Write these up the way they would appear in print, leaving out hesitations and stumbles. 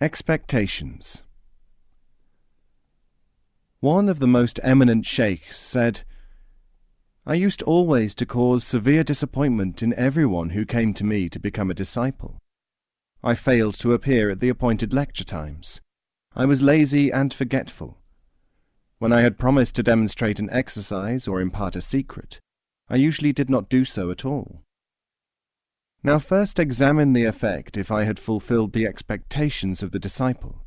Expectations. One of the most eminent sheikhs said, "I used always to cause severe disappointment in everyone who came to me to become a disciple. I failed to appear at the appointed lecture times. I was lazy and forgetful. When I had promised to demonstrate an exercise or impart a secret, I usually did not do so at all. Now first examine the effect if I had fulfilled the expectations of the disciple.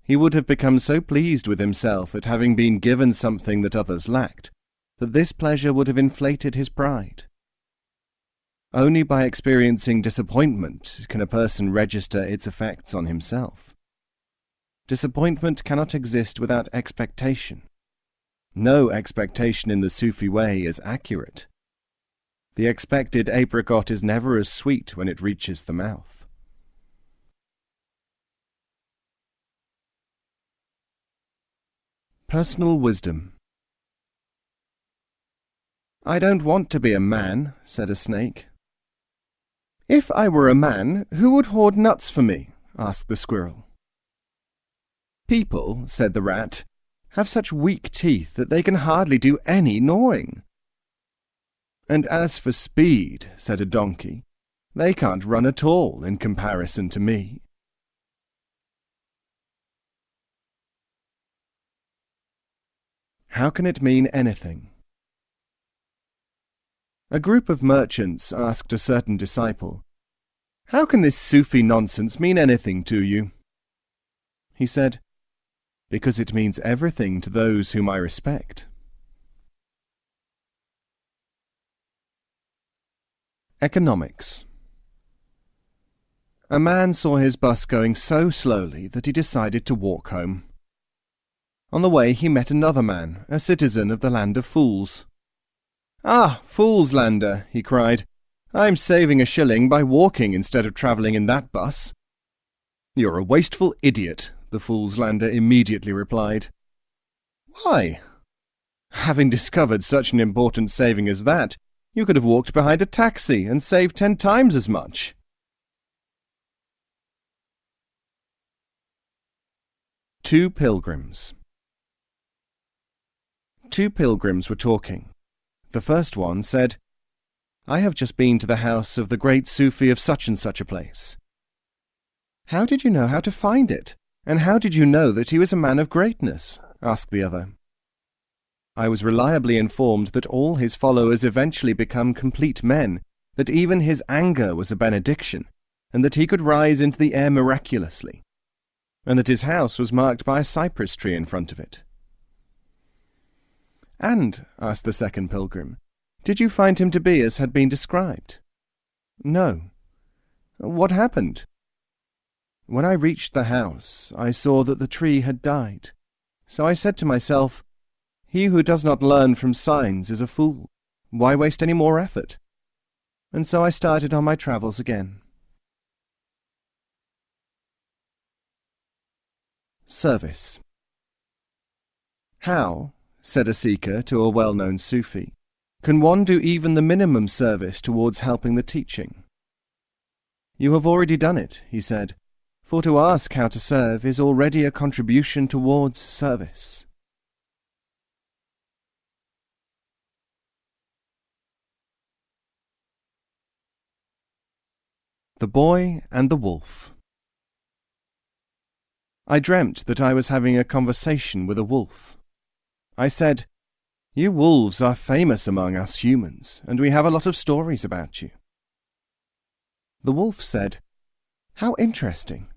He would have become so pleased with himself at having been given something that others lacked, that this pleasure would have inflated his pride. Only by experiencing disappointment can a person register its effects on himself. Disappointment cannot exist without expectation. No expectation in the Sufi way is accurate. The expected apricot is never as sweet when it reaches the mouth." Personal wisdom. "I don't want to be a man," said a snake. "If I were a man, who would hoard nuts for me?" asked the squirrel. "People," said the rat, "have such weak teeth that they can hardly do any gnawing." "And as for speed," said a donkey, "they can't run at all in comparison to me." How can it mean anything? A group of merchants asked a certain disciple, "How can this Sufi nonsense mean anything to you?" He said, "Because it means everything to those whom I respect." Economics. A man saw his bus going so slowly that he decided to walk home. On the way he met another man, a citizen of the land of fools. "Ah, foolslander," he cried, "I'm saving a shilling by walking instead of travelling in that bus." "You're a wasteful idiot," the foolslander immediately replied. "Why?" "Having discovered such an important saving as that, you could have walked behind a taxi and saved 10 times as much." Two Pilgrims. Two pilgrims were talking. The first one said, "I have just been to the house of the great Sufi of such and such a place." "How did you know how to find it? And how did you know that he was a man of greatness?" asked the other. "I was reliably informed that all his followers eventually become complete men, that even his anger was a benediction, and that he could rise into the air miraculously, and that his house was marked by a cypress tree in front of it." "And," asked the second pilgrim, "did you find him to be as had been described?" "No." "What happened?" "When I reached the house, I saw that the tree had died. So I said to myself, 'He who does not learn from signs is a fool. Why waste any more effort?' And so I started on my travels again." Service. "How," said a seeker to a well-known Sufi, "can one do even the minimum service towards helping the teaching?" "You have already done it," he said, "for to ask how to serve is already a contribution towards service." The Boy and the Wolf. I dreamt that I was having a conversation with a wolf. I said, "You wolves are famous among us humans, and we have a lot of stories about you." The wolf said, "How interesting!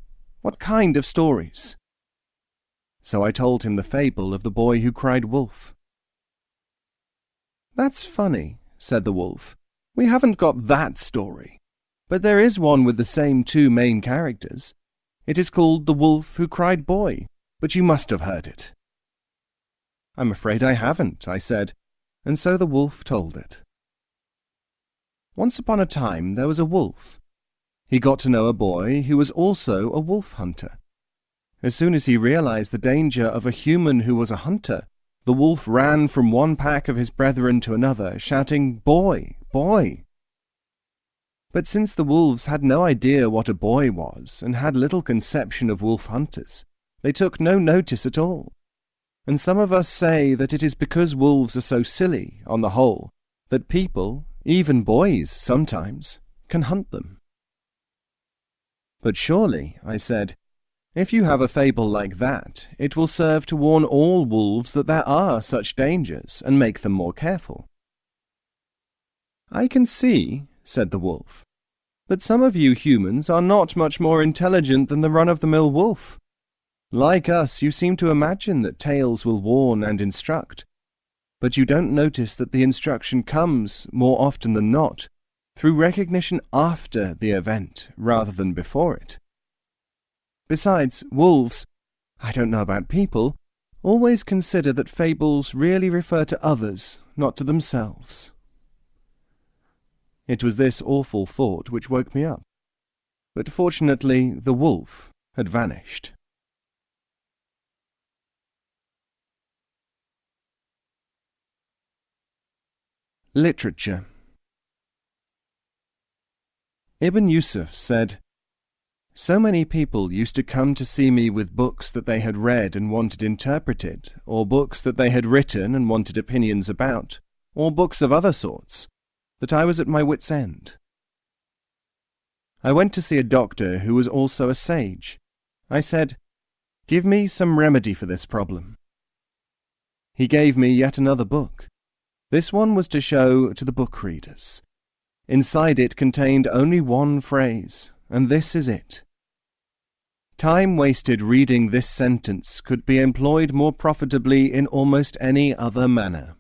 What kind of stories?" So I told him the fable of the boy who cried wolf. "That's funny," said the wolf. "We haven't got that story. But there is one with the same 2 main characters. It is called The Wolf Who Cried Boy, but you must have heard it." "I'm afraid I haven't," I said, and so the wolf told it. Once upon a time there was a wolf. He got to know a boy who was also a wolf hunter. As soon as he realized the danger of a human who was a hunter, the wolf ran from one pack of his brethren to another, shouting, "Boy! Boy!" But since the wolves had no idea what a boy was, and had little conception of wolf hunters, they took no notice at all. And some of us say that it is because wolves are so silly, on the whole, that people, even boys sometimes, can hunt them. But surely, I said, if you have a fable like that, it will serve to warn all wolves that there are such dangers, and make them more careful. I can see, said the wolf, that some of you humans are not much more intelligent than the run-of-the-mill wolf. Like us, you seem to imagine that tales will warn and instruct, but you don't notice that the instruction comes, more often than not, through recognition after the event rather than before it. Besides, wolves, I don't know about people, always consider that fables really refer to others, not to themselves. It was this awful thought which woke me up, but fortunately the wolf had vanished. Literature. Ibn Yusuf said, "So many people used to come to see me with books that they had read and wanted interpreted, or books that they had written and wanted opinions about, or books of other sorts, that I was at my wit's end. I went to see a doctor who was also a sage. I said, 'Give me some remedy for this problem.' He gave me yet another book. This one was to show to the book readers. Inside it contained only one phrase, and this is it. Time wasted reading this sentence could be employed more profitably in almost any other manner."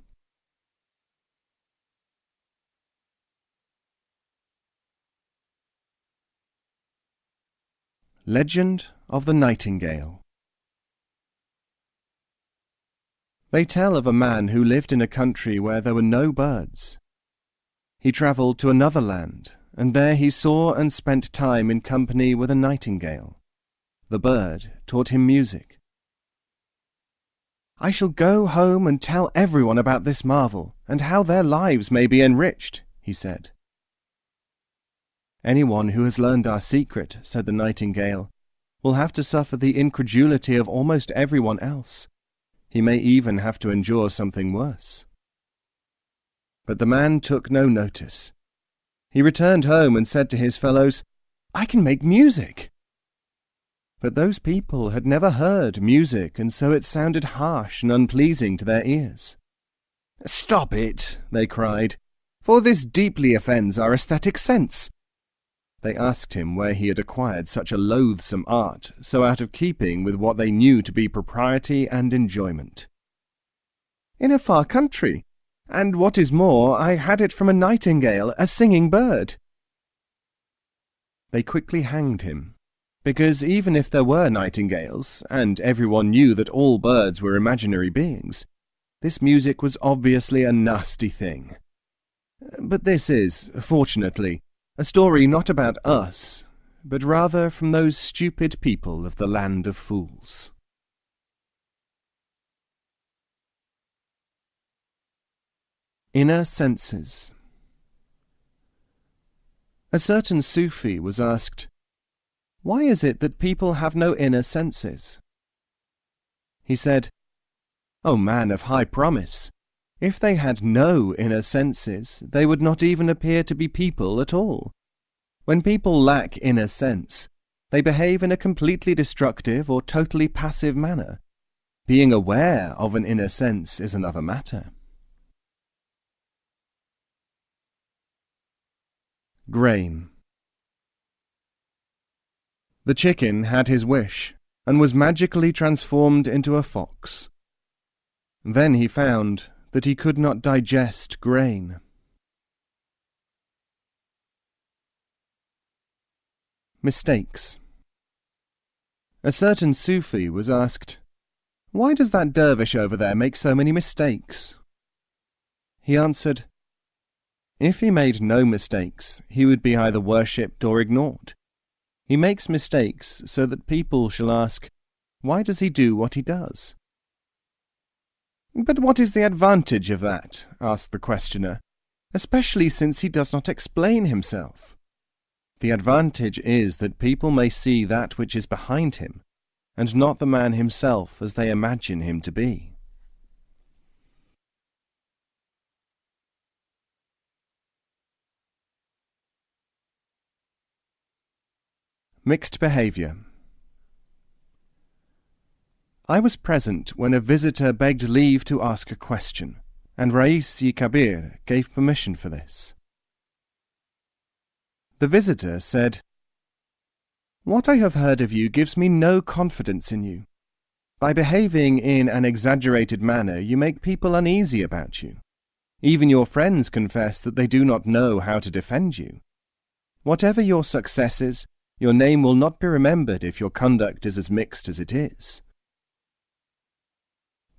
Legend of the Nightingale. They tell of a man who lived in a country where there were no birds. He travelled to another land, and there he saw and spent time in company with a nightingale. The bird taught him music. "I shall go home and tell everyone about this marvel, and how their lives may be enriched," he said. "Anyone who has learned our secret," said the nightingale, "will have to suffer the incredulity of almost everyone else. He may even have to endure something worse." But the man took no notice. He returned home and said to his fellows, "I can make music." But those people had never heard music, and so it sounded harsh and unpleasing to their ears. "Stop it," they cried, "for this deeply offends our aesthetic sense." They asked him where he had acquired such a loathsome art, so out of keeping with what they knew to be propriety and enjoyment. "In a far country, and what is more, I had it from a nightingale, a singing bird." They quickly hanged him, because even if there were nightingales, and everyone knew that all birds were imaginary beings, this music was obviously a nasty thing. But this is, fortunately, a story not about us, but rather from those stupid people of the land of fools. Inner senses. A certain Sufi was asked, "Why is it that people have no inner senses?" He said, "O man of high promise, if they had no inner senses, they would not even appear to be people at all. When people lack inner sense, they behave in a completely destructive or totally passive manner. Being aware of an inner sense is another matter." Grain. The chicken had his wish, and was magically transformed into a fox. Then he found that he could not digest grain. Mistakes. A certain Sufi was asked, "Why does that dervish over there make so many mistakes?" He answered, "If he made no mistakes, he would be either worshipped or ignored. He makes mistakes so that people shall ask, 'Why does he do what he does?'" "But what is the advantage of that?" asked the questioner, "especially since he does not explain himself." The advantage is that people may see that which is behind him, and not the man himself as they imagine him to be. Mixed behaviour. I was present when a visitor begged leave to ask a question, and Rais-i-Kabir gave permission for this. The visitor said, "What I have heard of you gives me no confidence in you. By behaving in an exaggerated manner, you make people uneasy about you. Even your friends confess that they do not know how to defend you. Whatever your successes, your name will not be remembered if your conduct is as mixed as it is."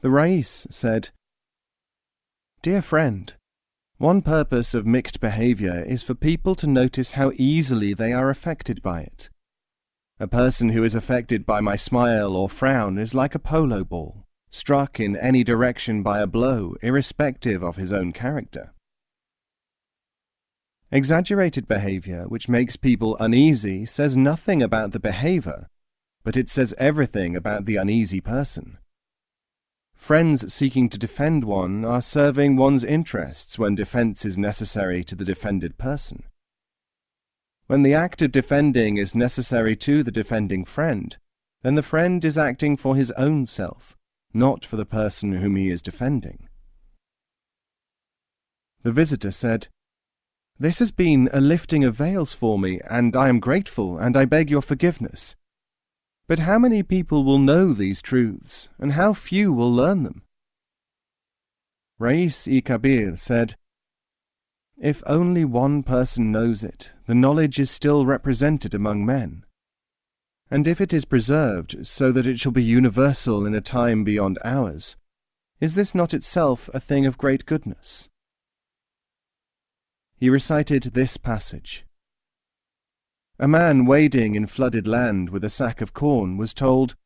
The Rais said, "Dear friend, one purpose of mixed behaviour is for people to notice how easily they are affected by it. A person who is affected by my smile or frown is like a polo ball, struck in any direction by a blow, irrespective of his own character. Exaggerated behaviour, which makes people uneasy, says nothing about the behaviour, but it says everything about the uneasy person. Friends seeking to defend one are serving one's interests when defence is necessary to the defended person. When the act of defending is necessary to the defending friend, then the friend is acting for his own self, not for the person whom he is defending." The visitor said, "This has been a lifting of veils for me, and I am grateful, and I beg your forgiveness. But how many people will know these truths, and how few will learn them?" Rais-i-Kabir said, "If only one person knows it, the knowledge is still represented among men. And if it is preserved so that it shall be universal in a time beyond ours, is this not itself a thing of great goodness?" He recited this passage. A man wading in flooded land with a sack of corn was told,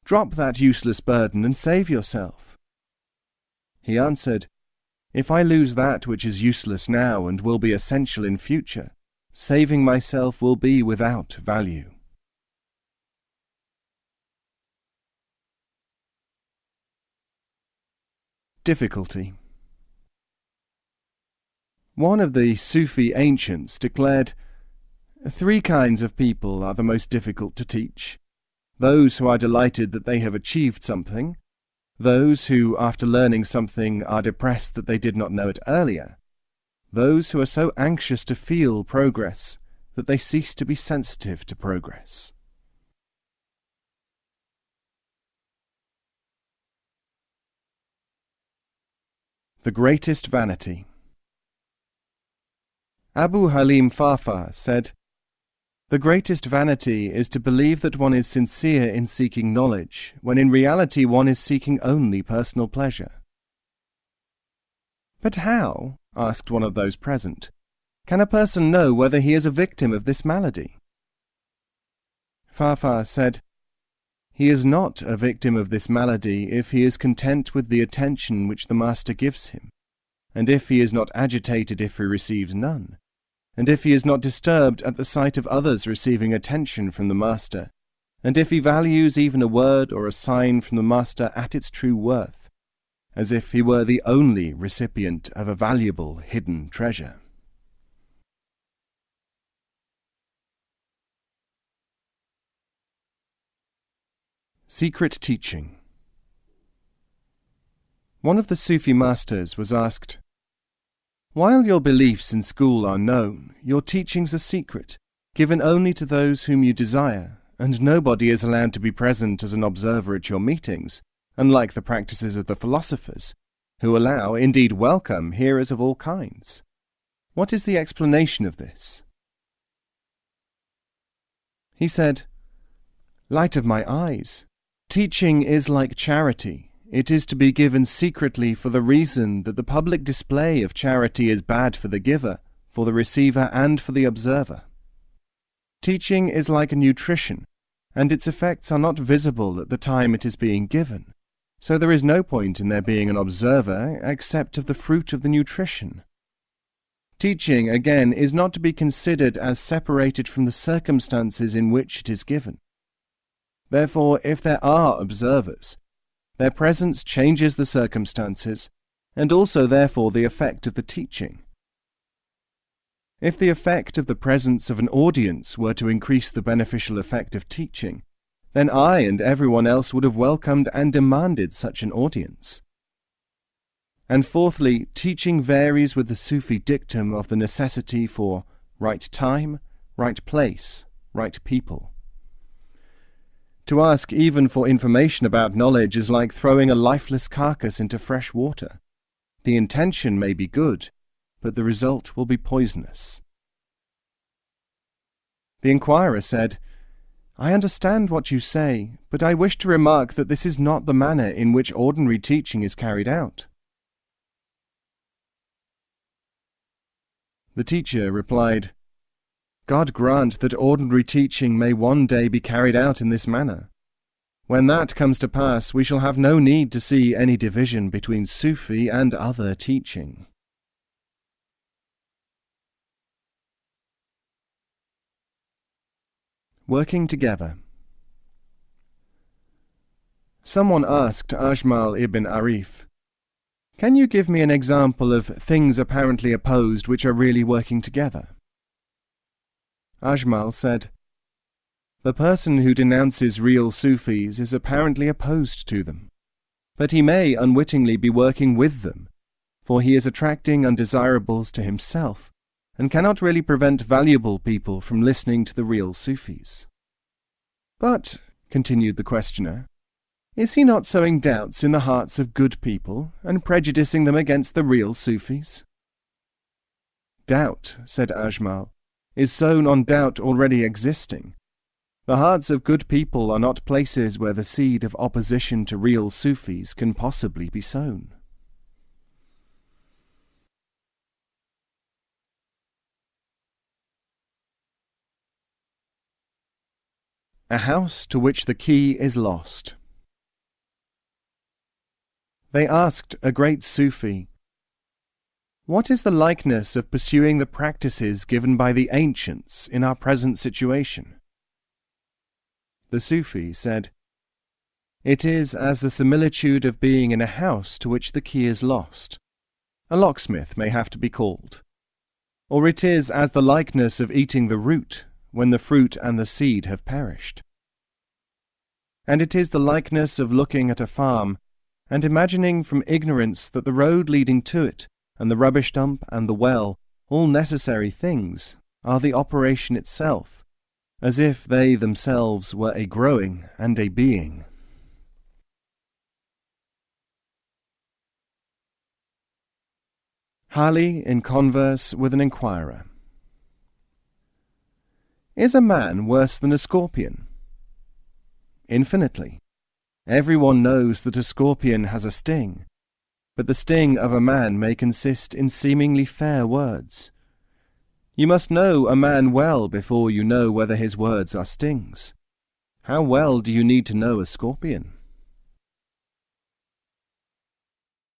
"Drop that useless burden and save yourself." He answered, "If I lose that which is useless now and will be essential in future, saving myself will be without value." Difficulty. One of the Sufi ancients declared, "Three kinds of people are the most difficult to teach: those who are delighted that they have achieved something, those who, after learning something, are depressed that they did not know it earlier, those who are so anxious to feel progress that they cease to be sensitive to progress." The Greatest Vanity. Abu Halim Farfar said, "The greatest vanity is to believe that one is sincere in seeking knowledge, when in reality one is seeking only personal pleasure." "But how," asked one of those present, "can a person know whether he is a victim of this malady?" Farfar said, "He is not a victim of this malady if he is content with the attention which the master gives him, and if he is not agitated if he receives none, and if he is not disturbed at the sight of others receiving attention from the master, and if he values even a word or a sign from the master at its true worth, as if he were the only recipient of a valuable hidden treasure." Secret teaching. One of the Sufi masters was asked, "While your beliefs in school are known, your teachings are secret, given only to those whom you desire, and nobody is allowed to be present as an observer at your meetings, unlike the practices of the philosophers, who allow, indeed welcome, hearers of all kinds. What is the explanation of this?" He said, "Light of my eyes, teaching is like charity. It is to be given secretly for the reason that the public display of charity is bad for the giver, for the receiver, and for the observer. Teaching is like a nutrition, and its effects are not visible at the time it is being given, so there is no point in there being an observer except of the fruit of the nutrition. Teaching, again, is not to be considered as separated from the circumstances in which it is given. Therefore, if there are observers, their presence changes the circumstances, and also therefore the effect of the teaching. If the effect of the presence of an audience were to increase the beneficial effect of teaching, then I and everyone else would have welcomed and demanded such an audience. And fourthly, teaching varies with the Sufi dictum of the necessity for right time, right place, right people. To ask even for information about knowledge is like throwing a lifeless carcass into fresh water. The intention may be good, but the result will be poisonous. The Inquirer said, "I understand what you say, but I wish to remark that this is not the manner in which ordinary teaching is carried out." The teacher replied, "God grant that ordinary teaching may one day be carried out in this manner. When that comes to pass, we shall have no need to see any division between Sufi and other teaching." Working together. Someone asked Ajmal ibn Arif, "Can you give me an example of things apparently opposed which are really working together?" Ajmal said, "The person who denounces real Sufis is apparently opposed to them, but he may unwittingly be working with them, for he is attracting undesirables to himself, and cannot really prevent valuable people from listening to the real Sufis." "But," continued the questioner, "is he not sowing doubts in the hearts of good people, and prejudicing them against the real Sufis?" "Doubt," said Ajmal, "is sown on doubt already existing. The hearts of good people are not places where the seed of opposition to real Sufis can possibly be sown." A house to which the key is lost. They asked a great Sufi, "What is the likeness of pursuing the practices given by the ancients in our present situation?" The Sufi said, "It is as the similitude of being in a house to which the key is lost. A locksmith may have to be called. Or it is as the likeness of eating the root when the fruit and the seed have perished. And it is the likeness of looking at a farm and imagining from ignorance that the road leading to it and the rubbish dump and the well, all necessary things, are the operation itself, as if they themselves were a growing and a being." Hali in Converse with an Inquirer. Is a man worse than a scorpion? Infinitely. Everyone knows that a scorpion has a sting, but the sting of a man may consist in seemingly fair words. You must know a man well before you know whether his words are stings. How well do you need to know a scorpion?